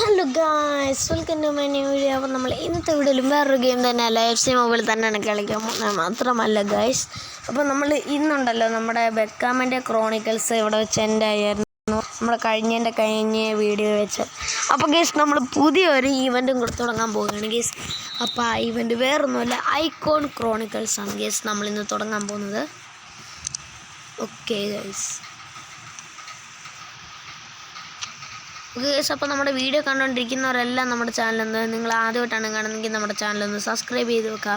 Hello guys, welcome to my new video. അപ്പോൾ നമ്മൾ ഇന്നത്തെ വീഡിയോയിലും വേറൊരു ഗെയിം തന്നെയല്ല, FC മൊബൈൽ തന്നെയാണ് കളിക്കാൻ പോകുന്നത്. മാത്രമല്ല ഗായ്സ്, അപ്പോൾ നമ്മൾ ഇന്നുണ്ടല്ലോ നമ്മുടെ ബെക്കാമിൻ്റെ ക്രോണിക്കൽസ് ഇവിടെ വെച്ച് എൻ്റെ ആയിരുന്നു നമ്മൾ കഴിഞ്ഞ വീഡിയോ വെച്ച്. അപ്പോൾ ഗേസ് നമ്മൾ പുതിയൊരു ഈവൻറ്റും കൂടെ തുടങ്ങാൻ പോവുകയാണ് ഗേസ്. അപ്പോൾ ആ ഈവൻറ്റ് വേറൊന്നുമല്ല, ഐക്കോൺ ക്രോണിക്കൽസ് ആണ് ഗേസ് നമ്മളിന്ന് തുടങ്ങാൻ പോകുന്നത്. ഓക്കെ ഗൈസ്, അപ്പോൾ നമ്മുടെ വീഡിയോ കണ്ടുകൊണ്ടിരിക്കുന്നവരെല്ലാം നമ്മുടെ ചാനലൊന്ന്, നിങ്ങൾ ആദ്യമായിട്ടാണ് കാണുന്നതെങ്കിൽ നമ്മുടെ ചാനലൊന്ന് സബ്സ്ക്രൈബ് ചെയ്ത് വെക്കുക.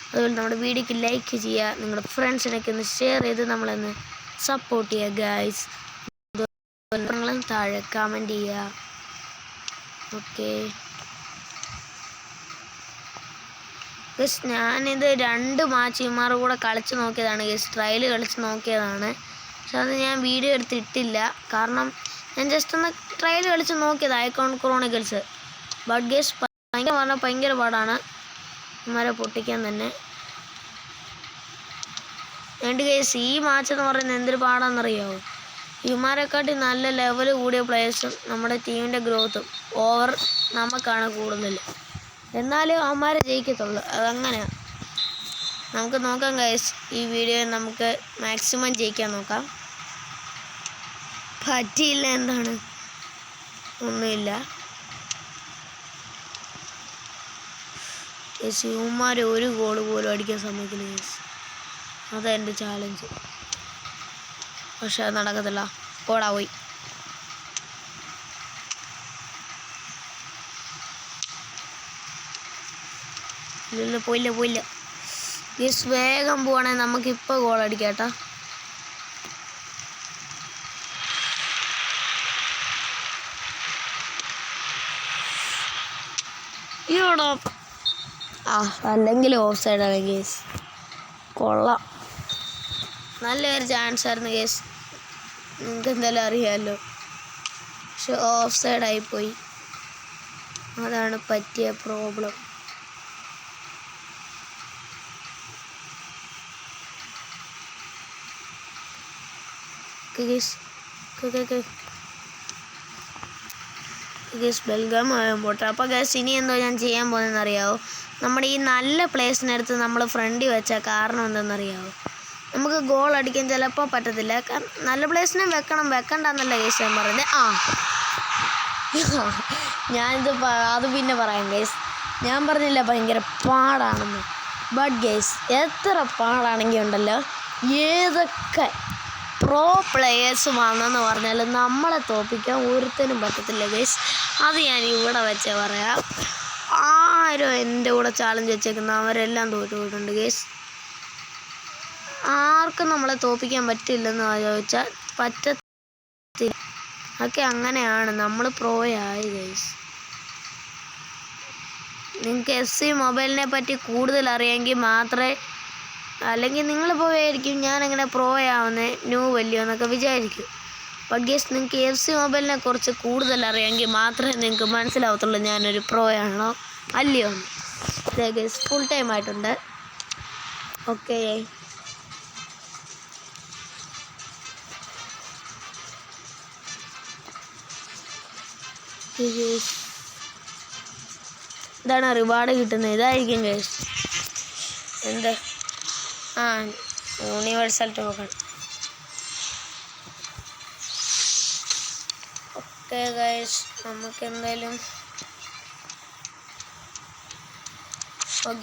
അതുപോലെ നമ്മുടെ വീഡിയോക്ക് ലൈക്ക് ചെയ്യുക, നിങ്ങളുടെ ഫ്രണ്ട്സിനൊക്കെ ഒന്ന് ഷെയർ ചെയ്ത് നമ്മളൊന്ന് സപ്പോർട്ട് ചെയ്യുക ഗൈസ്. നിങ്ങളും താഴെ കമൻറ്റ് ചെയ്യുക. ഓക്കെ ഗൈസ്, ഞാനിത് 2 മാച്ചിമാർ കൂടെ കളിച്ച് നോക്കിയതാണ് ഗൈസ്, ട്രയൽ കളിച്ച് നോക്കിയതാണ്. പക്ഷെ അത് ഞാൻ വീഡിയോ എടുത്തിട്ടില്ല, കാരണം ഞാൻ ജസ്റ്റ് ഒന്ന് ട്രയൽ കളിച്ച് നോക്കിയത് ഐക്കോൺ ക്രോണിക്കൽസ്. ബട്ട് ഗേസ് ഭയങ്കര പാടാണ് ഇവന്മാരെ പൊട്ടിക്കാൻ തന്നെ. എൻ്റെ കേസ് ഈ മാച്ച് എന്ന് പറയുന്നത് എന്തൊരു പാടാണെന്നറിയാമോ? ഇവന്മാരെക്കാട്ടി നല്ല ലെവൽ കൂടിയ പ്ലേയേഴ്സും നമ്മുടെ ടീമിൻ്റെ ഗ്രോത്തും ഓവർ നമുക്കാണ് കൂടുതൽ. എന്നാലും അവന്മാരെ ജയിക്കത്തുള്ളൂ, അതങ്ങനെയാണ്. നമുക്ക് നോക്കാം ഗൈസ്, ഈ വീഡിയോ നമുക്ക് മാക്സിമം ജയിക്കാൻ നോക്കാം. പറ്റിയില്ല എന്താണ്, ഒന്നുമില്ല. ഇവന്മാർ ഒരു ഗോൾ പോലും അടിക്കാൻ സമ്മതിക്കില്ല ഗൈസ്, അതെൻ്റെ ചാലഞ്ച്. പക്ഷെ അത് നടക്കത്തില്ല, ഓടാ പോയി. ഇല്ല പോയില്ല ഗൈസ്, വേഗം പോവാണെങ്കിൽ നമുക്കിപ്പോൾ ഗോൾ അടിക്കാം കേട്ടോ. അല്ലെങ്കിൽ ഓഫ് സൈഡാണ് കേസ്. കൊള്ളാം, നല്ലൊരു ചാൻസ് ആയിരുന്നു കേസ്, നിങ്ങൾക്ക് എന്തായാലും അറിയാമല്ലോ. പക്ഷെ ഓഫ് സൈഡായിപ്പോയി, അതാണ് പറ്റിയ പ്രോബ്ലം. ബെൽഗാം പോട്ടെ. അപ്പോൾ ഗൈസ്, ഇനി എന്തോ ഞാൻ ചെയ്യാൻ പോകുന്നതെന്ന് അറിയാമോ? നമ്മുടെ ഈ നല്ല പ്ലേസിനടുത്ത് നമ്മൾ ഫ്രണ്ടിൽ വെച്ച കാരണം എന്തെന്നറിയാമോ? നമുക്ക് ഗോൾ അടിക്കാൻ ചിലപ്പോൾ പറ്റത്തില്ല. നല്ല പ്ലേസിനെ വെക്കണ്ടെന്നല്ല ഗൈസ് ഞാൻ പറയുന്നത്. ഞാനിത് അത് പിന്നെ പറയാം ഗൈസ്. ഞാൻ പറഞ്ഞില്ല ഭയങ്കര പാടാണെന്ന്. ബട്ട് ഗൈസ്, എത്ര പാടാണെങ്കിൽ ഉണ്ടല്ലോ, ഏതൊക്കെ പ്രോ പ്ലെയേഴ്സ് വന്നെന്ന് പറഞ്ഞാൽ നമ്മളെ തോൽപ്പിക്കാൻ ഒരുത്തനും പറ്റത്തില്ല ഗൈസ്. അത് ഞാൻ ഇവിടെ വെച്ച് പറയാം. ആരും എൻ്റെ കൂടെ ചാലഞ്ച് വെച്ചേക്കുന്ന അവരെല്ലാം തോറ്റു പോയിട്ടുണ്ട് ഗൈസ്. ആർക്കും നമ്മളെ തോൽപ്പിക്കാൻ പറ്റില്ലെന്ന് ചോദിച്ചാൽ പറ്റത്തില്ല. ഒക്കെ അങ്ങനെയാണ്, നമ്മൾ പ്രോയായി ഗൈസ്. നിങ്ങൾക്ക് FC മൊബൈലിനെ പറ്റി കൂടുതൽ അറിയാമെങ്കിൽ മാത്രമേ, അല്ലെങ്കിൽ നിങ്ങൾ പോയായിരിക്കും ഞാനെങ്ങനെ പ്രോയാവുന്നത് ന്യൂ വലിയോ എന്നൊക്കെ വിചാരിക്കും. ബട്ട് ഗേസ്, നിങ്ങൾക്ക് FC മൊബൈലിനെ കുറിച്ച് കൂടുതൽ അറിയാമെങ്കിൽ മാത്രമേ നിങ്ങൾക്ക് മനസ്സിലാവത്തുള്ളൂ ഞാനൊരു പ്രോയാണോ അല്ലയോ എന്ന്. ഇതേ ഗേസ്, ഫുൾ ടൈം ആയിട്ടുണ്ട്. ഓക്കെ, ഇതാണ് റിവാർഡ് കിട്ടുന്നത്, ഇതായിരിക്കും ഗേസ്. എന്ത് യൂണിവേഴ്സൽ ടോക്കൺ. ഓക്കെ ഗൈസ്, നമുക്ക് എന്തായാലും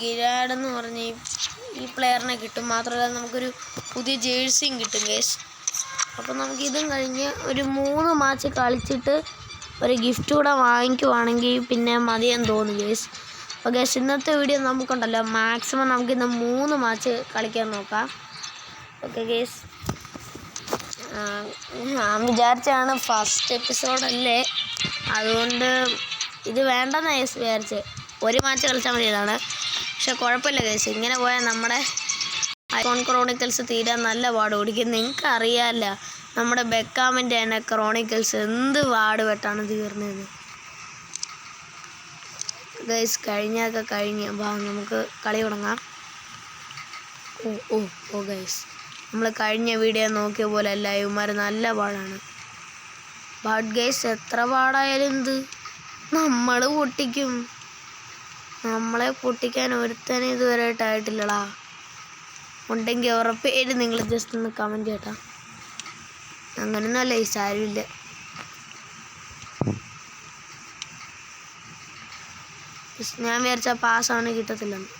ഗിരാഡ് എന്ന് പറഞ്ഞ് ഈ പ്ലെയറിനെ കിട്ടും. മാത്രമല്ല നമുക്കൊരു പുതിയ ജേഴ്സിയും കിട്ടും ഗൈസ്. അപ്പോൾ നമുക്കിതും കഴിഞ്ഞ് ഒരു 3 മാച്ച് കളിച്ചിട്ട് ഒരു ഗിഫ്റ്റ് കൂടെ വാങ്ങിക്കുവാണെങ്കിൽ പിന്നെ മതിയെന്ന് തോന്നുന്നു ഗൈസ്. അപ്പോൾ ഗൈസ്, ഇന്നത്തെ വീഡിയോ നമുക്കുണ്ടല്ലോ മാക്സിമം നമുക്കിന്ന് 3 മാച്ച് കളിക്കാൻ നോക്കാം. ഓക്കെ ഗൈസ്, ഞാൻ വിചാരിച്ചാണ് ഫസ്റ്റ് എപ്പിസോഡല്ലേ, അതുകൊണ്ട് ഇത് വേണ്ടെന്ന് ഗൈസ് വിചാരിച്ച് 1 മാച്ച് കളിച്ചാൽ മതി ഇതാണ്. പക്ഷെ കുഴപ്പമില്ല ഗൈസ്, ഇങ്ങനെ പോയാൽ നമ്മുടെ ഐക്കോൺ ക്രോണിക്കൽസ് തീരാൻ നല്ല പാട് പിടിക്കും. നിങ്ങൾക്ക് അറിയാമല്ലോ നമ്മുടെ ബെക്കാമിൻ്റെ തന്നെ ക്രോണിക്കൽസ് എന്ത് പാടുപെട്ടാണ് തീർന്നത് ഗൈസ്. കഴിഞ്ഞ് നമുക്ക് കളി തുടങ്ങാം. ഓ ഗൈസ്, നമ്മൾ കഴിഞ്ഞ വീഡിയോ നോക്കിയ പോലെ അല്ല, ഇവന്മാർ നല്ല പാടാണ്. ബട്ട് ഗൈസ്, എത്ര പാടായാലും എന്ത് നമ്മൾ പൊട്ടിക്കും. നമ്മളെ പൊട്ടിക്കാൻ ഒരുത്തനെ ഇതുവരെയായിട്ടായിട്ടില്ലടാ. ഉണ്ടെങ്കിൽ ഉറപ്പേര് നിങ്ങൾ ജസ്റ്റ് ഒന്ന് കമൻറ്റ് ചെയ്യട്ടാ. അങ്ങനെയൊന്നുമല്ല, ഈ സാരമില്ല. ഞാൻ വിചാരിച്ച പാസ്സാണ് കിട്ടത്തില്ലെന്ന്.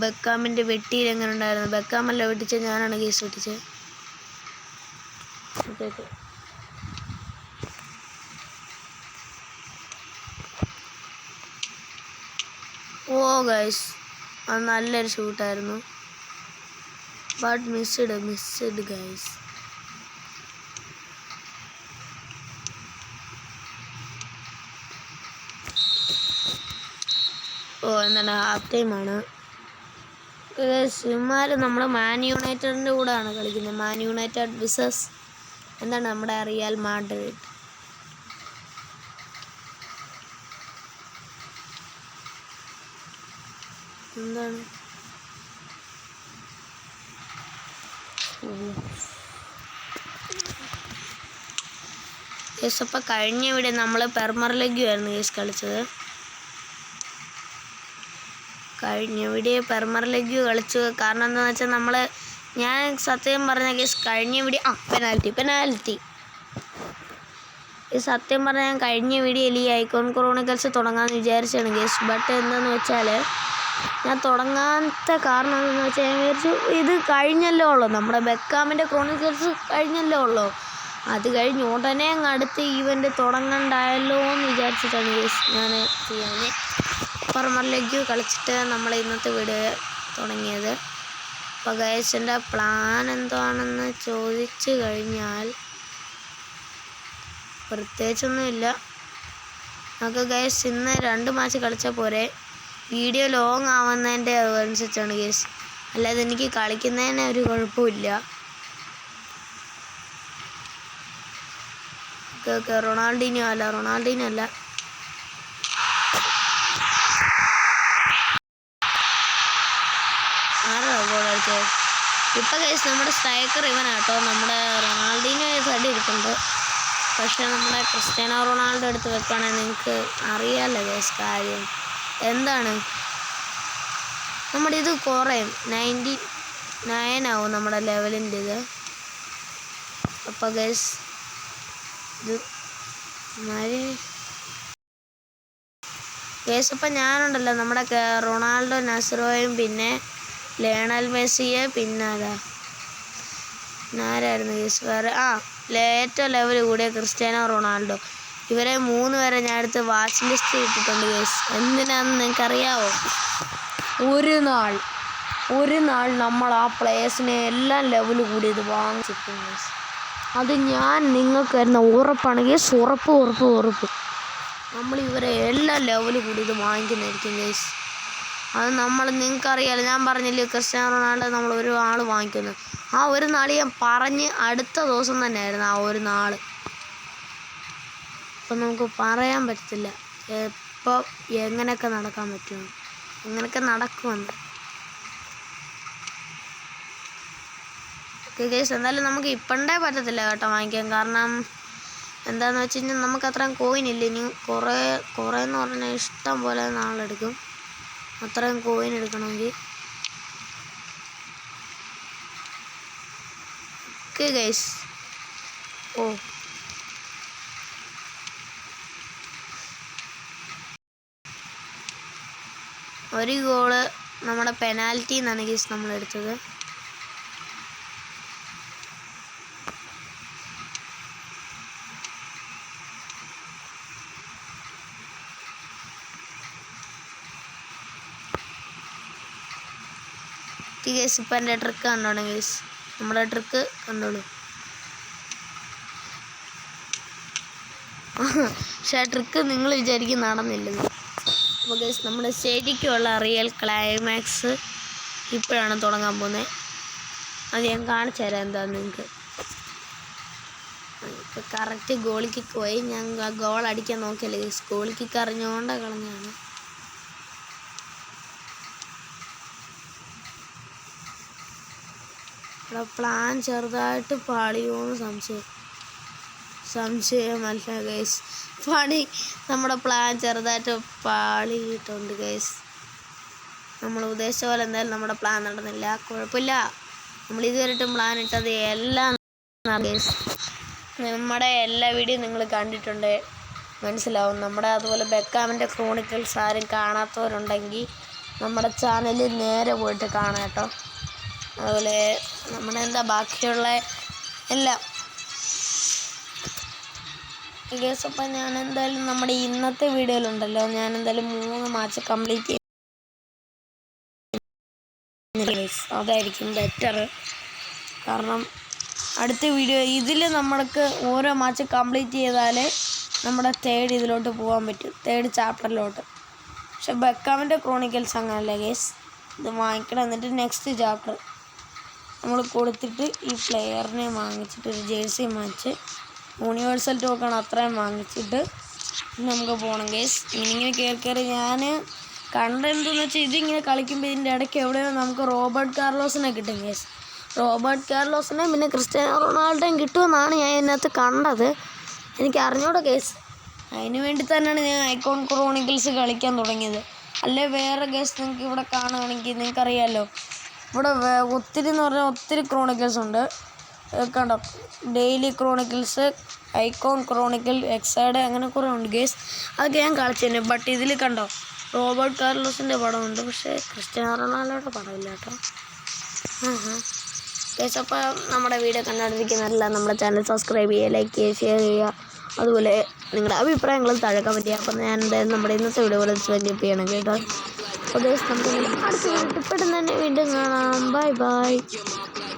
ബെക്കാമിൻ്റെ വെട്ടിയിൽ എങ്ങനെ ഉണ്ടായിരുന്നു? ബെക്കാമല്ല വെട്ടിച്ചത്, ഞാനാണ് കേസ് വെട്ടിച്ചത്. ഓക്കെ. ഗൈസ്, അത് നല്ലൊരു ഷൂട്ടായിരുന്നു. But missed guys. എന്താണ്, ഹാഫ് ടൈമാണ്. ഇമാർ നമ്മൾ മാൻ യുണൈറ്റഡിൻ്റെ കൂടെയാണ് കളിക്കുന്നത്. മാൻ യുണൈറ്റഡ് വിസസ് എന്താണ് നമ്മുടെ റിയൽ മാഡ്രിഡ്. എന്താണ് കേസ്? അപ്പം കഴിഞ്ഞ ഇവിടെ നമ്മൾ പെർമർ ലെഗ്യു ആയിരുന്നു കേസ് കളിച്ചത്. കഴിഞ്ഞ ഇവിടെ പെർമർ ലെഗ്യു കളിച്ചു. കാരണം എന്താണെന്ന് വെച്ചാൽ ഞാൻ സത്യം പറഞ്ഞ കേസ് കഴിഞ്ഞ ഇവിടെ പെനാൽറ്റി ഈ സത്യം പറഞ്ഞാൽ ഞാൻ കഴിഞ്ഞ വീഡിയോയിൽ ഈ ഐക്കോൺ ക്രോണിക്കൽസ് തുടങ്ങാമെന്ന് വിചാരിച്ചാണ് കേസ്. ബട്ട് എന്താണെന്ന് വെച്ചാൽ ഞാൻ തുടങ്ങാത്ത കാരണം എന്താണെന്ന് വെച്ചാൽ ഞാൻ വിചാരിച്ചു ഇത് കഴിഞ്ഞല്ലോ ഉള്ളൂ, നമ്മുടെ ബെക്കാമിൻ്റെ ക്രോണിക്കൽസ് കഴിഞ്ഞല്ലോ ഉള്ളൂ. അത് കഴിഞ്ഞ് ഉടനെ അങ്ങ് അടുത്ത ഈവൻ്റ് തുടങ്ങണ്ടായല്ലോ എന്ന് വിചാരിച്ചിട്ടാണ് കേസ് ഞാൻ ചെയ്യാൻ പെർമറിലേക്ക് കളിച്ചിട്ട് നമ്മൾ ഇന്നത്തെ വീഡിയോ തുടങ്ങിയത്. അപ്പോൾ ഗൈസിൻ്റെ പ്ലാൻ എന്താണെന്ന് ചോദിച്ചു കഴിഞ്ഞാൽ പ്രത്യേകിച്ചൊന്നുമില്ല. നമുക്ക് ഗൈസ് ഇന്ന് 2 മാച്ച് കളിച്ചാൽ പോരെ. വീഡിയോ ലോങ് ആവുന്നതിൻ്റെ അനുസരിച്ചാണ് കേസ്, അല്ലാതെ എനിക്ക് കളിക്കുന്നതിന് ഒരു കുഴപ്പമില്ല. റൊണാൾഡീനോ അല്ല ആരാ ഗോൾ അടിച്ചത്? ഇപ്പം കേസ് നമ്മുടെ സ്ട്രൈക്കർ ഇവനാട്ടോ. നമ്മുടെ റൊണാൾഡീനോ സൈഡ് ഇരിപ്പുണ്ട്. പക്ഷെ നമ്മുടെ ക്രിസ്ത്യാനോ റൊണാൾഡോ എടുത്ത് വെക്കുകയാണെങ്കിൽ നിങ്ങൾക്ക് അറിയാമല്ലോ കേസ് കാര്യം എന്താണ്. നമ്മുടെ ഇത് കുറയും, 99 ആവും നമ്മുടെ ലെവലിൻ്റെ ഇത്. അപ്പോൾ ഗൈസ് ഇത് ഗൈസ് അപ്പം ഞാനുണ്ടല്ലോ നമ്മുടെ റൊണാൾഡോ നസറോയും പിന്നെ ലയണൽ മെസ്സിയെ പിന്നെ ആരായിരുന്നു ഗൈസ് വേറെ ഏറ്റവും ലെവൽ കൂടിയ ക്രിസ്ത്യാനോ റൊണാൾഡോ, ഇവരെ 3 പേരെ ഞാൻ എടുത്ത് വാച്ച് ലിസ്റ്റ് ഇട്ടിട്ടുണ്ട് ഗൈസ്. എന്തിനാണെന്ന് നിങ്ങൾക്കറിയാവോ? ഒരു നാൾ നമ്മൾ ആ പ്ലേയേഴ്സിനെ എല്ലാം ലെവൽ കൂടിയത് വാങ്ങിച്ചിട്ടും ഗൈസ്. അത് ഞാൻ നിങ്ങൾക്ക് തരുന്ന ഉറപ്പാണ് ഗൈസ്. ഉറപ്പ് നമ്മൾ ഇവരെ എല്ലാം ലെവൽ കൂടിയത് വാങ്ങിക്കുന്നതായിരിക്കും ഗൈസ്. അത് നിങ്ങൾക്കറിയാലോ, ഞാൻ പറഞ്ഞില്ലേ ക്രിസ്ത്യാനോ റൊണാൾഡോ നമ്മൾ ഒരു ആൾ വാങ്ങിക്കുന്നു. ആ ഒരു നാൾ ഞാൻ പറഞ്ഞ് അടുത്ത ദിവസം തന്നെയായിരുന്നു ആ ഒരു നാൾ. അപ്പം നമുക്ക് പറയാൻ പറ്റത്തില്ല എപ്പോൾ എങ്ങനെയൊക്കെ നടക്കാൻ പറ്റുമെന്ന്. എങ്ങനെയൊക്കെ നടക്കുമെന്ന്. ഓക്കെ ഗൈസ്, എന്തായാലും നമുക്ക് ഇപ്പോഴേ പറ്റത്തില്ല കേട്ടോ വാങ്ങിക്കാൻ. കാരണം എന്താണെന്ന് വെച്ച് കഴിഞ്ഞാൽ നമുക്ക് അത്രയും കോയിനില്ല. ഇനി കുറേ എന്ന് പറഞ്ഞാൽ ഇഷ്ടം പോലെ നാളെടുക്കും അത്രയും കോയിൻ എടുക്കണമെങ്കിൽ. Okay guys. ഒരു ഗോള് നമ്മുടെ പെനാൽറ്റി എന്നാണ് ഗൈസ് നമ്മളെടുത്തത്. ഗൈസ് ഇപ്പം എൻ്റെ ട്രിക്ക് കണ്ടോണം ഗൈസ്, നമ്മുടെ ട്രിക്ക് കണ്ടോളൂ. പക്ഷേ ആ ട്രിക്ക് നിങ്ങൾ വിചാരിക്കും നടന്നില്ലെന്ന്. അപ്പോൾ ഗൈസ് നമ്മുടെ ശരിക്കുള്ള റിയൽ ക്ലൈമാക്സ് ഇപ്പോഴാണ് തുടങ്ങാൻ പോകുന്നത്. അത് ഞാൻ കാണിച്ചു തരാം എന്താണെന്ന് നിങ്ങൾക്ക്. ഇപ്പോൾ കറക്റ്റ് ഗോൾ കിക്ക് പോയി. ഞാൻ ഗോൾ അടിക്കാൻ നോക്കിയല്ലേ ഗൈസ്, ഗോൾ കിക്ക് അറിഞ്ഞുകൊണ്ടാണ് കളഞ്ഞാണ്. ഇവിടെ പ്ലാൻ ചെറുതായിട്ട് പാളിയോന്ന് സംശയമല്ല ഗൈസ്. പണി നമ്മുടെ പ്ലാൻ ചെറുതായിട്ട് പാളിയിട്ടുണ്ട് ഗൈസ്. നമ്മൾ ഉദ്ദേശിച്ച പോലെ എന്തായാലും നമ്മുടെ പ്ലാൻ നടന്നില്ല. കുഴപ്പമില്ല, നമ്മൾ ഇതുവരെയായിട്ടും പ്ലാൻ ഇട്ടത് എല്ലാം ഗൈസ്. നമ്മുടെ എല്ലാ വീഡിയോയും നിങ്ങൾ കണ്ടിട്ടുണ്ട്, മനസ്സിലാവും. നമ്മുടെ അതുപോലെ ബെക്കാമിൻ്റെ ക്രോണിക്കിൾസ് ആരും കാണാത്തവരുണ്ടെങ്കിൽ നമ്മുടെ ചാനലിൽ നേരെ പോയിട്ട് കാണാം കേട്ടോ. അതുപോലെ നമ്മുടെ ബാക്കിയുള്ള എല്ലാം ഗൈസ്. അപ്പം ഞാൻ എന്തായാലും നമ്മുടെ ഇന്നത്തെ വീഡിയോയിലുണ്ടല്ലോ, ഞാൻ എന്തായാലും 3 മാച്ച് കംപ്ലീറ്റ് ചെയ്യും. അതായിരിക്കും ബെറ്റർ. കാരണം അടുത്ത വീഡിയോ ഇതിൽ നമ്മൾക്ക് ഓരോ മാച്ച് കംപ്ലീറ്റ് ചെയ്താലേ നമ്മുടെ തേർഡ് ഇതിലോട്ട് പോകാൻ പറ്റും, തേർഡ് ചാപ്റ്ററിലോട്ട്. പക്ഷെ ബെക്കാമിൻ്റെ ക്രോണിക്കൽസ് അങ്ങനല്ല ഗൈസ്. ഇത് വാങ്ങിക്കണം, എന്നിട്ട് നെക്സ്റ്റ് ചാപ്റ്റർ നമ്മൾ കൊടുത്തിട്ട് ഈ പ്ലെയറിനെ വാങ്ങിച്ചിട്ട് ഒരു ജേഴ്സി മാച്ച് യൂണിവേഴ്സൽ ടോക്കൺ അത്രയും വാങ്ങിച്ചിട്ട് നമുക്ക് പോകണം ഗൈസ്. ഇങ്ങനെ കയറി ഞാൻ കണ്ടെന്തെന്ന് വെച്ചാൽ ഇതിങ്ങനെ കളിക്കുമ്പോൾ ഇതിൻ്റെ ഇടയ്ക്ക് എവിടെയോ നമുക്ക് റോബർട്ട് കാർലോസിനെ കിട്ടും ഗൈസ്. റോബർട്ട് കാർലോസിനെ പിന്നെ ക്രിസ്ത്യാനോ റൊണാൾഡോയും കിട്ടുമെന്നാണ് ഞാൻ ഇതിനകത്ത് കണ്ടത്. എനിക്ക് അറിഞ്ഞൂടെ ഗൈസ്. അതിന് വേണ്ടി തന്നെയാണ് ഞാൻ ഐക്കോൺ ക്രോണിക്കിൾസ് കളിക്കാൻ തുടങ്ങിയത്. അല്ലെ വേറെ ഗൈസ് നിങ്ങൾക്ക് ഇവിടെ കാണുകയാണെങ്കിൽ നിങ്ങൾക്കറിയാമല്ലോ, ഇവിടെ ഒത്തിരി എന്ന് പറഞ്ഞാൽ ഒത്തിരി ക്രോണിക്കിൾസ് ഉണ്ട്. കണ്ടോ, daily chronicles, icon Chronicle, Exide, അങ്ങനെ കുറേ ഉണ്ട് ഗൈസ്. അതൊക്കെ ഞാൻ കളിച്ചു തന്നെ. ബട്ട് ഇതിൽ കണ്ടോ റോബർട്ട് കാർലോസിൻ്റെ പടമുണ്ട്, പക്ഷേ ക്രിസ്ത്യാനോ റൊണാൾഡോയുടെ പടമില്ല കേട്ടോ. ഗൈസ്, അപ്പോൾ നമ്മുടെ വീഡിയോ കണ്ടുകൊണ്ടിരിക്കുന്നതല്ല നമ്മുടെ ചാനൽ സബ്സ്ക്രൈബ് ചെയ്യുക, ലൈക്ക് ചെയ്യുക, ഷെയർ ചെയ്യുക. അതുപോലെ നിങ്ങളുടെ അഭിപ്രായങ്ങളും താഴെ കമൻറ്റ് ചെയ്യുക. അപ്പോൾ ഞാൻ എന്തായാലും നമ്മുടെ ഇന്നത്തെ വീഡിയോ പോലെ സ്വെൻഡ് ചെയ്യണം കേട്ടോ. അപ്പോൾ ഗൈസ്, നമുക്ക് അടുത്ത വീഡിയോ പെട്ടെന്ന് തന്നെ വീണ്ടും കാണാം. Bye bye.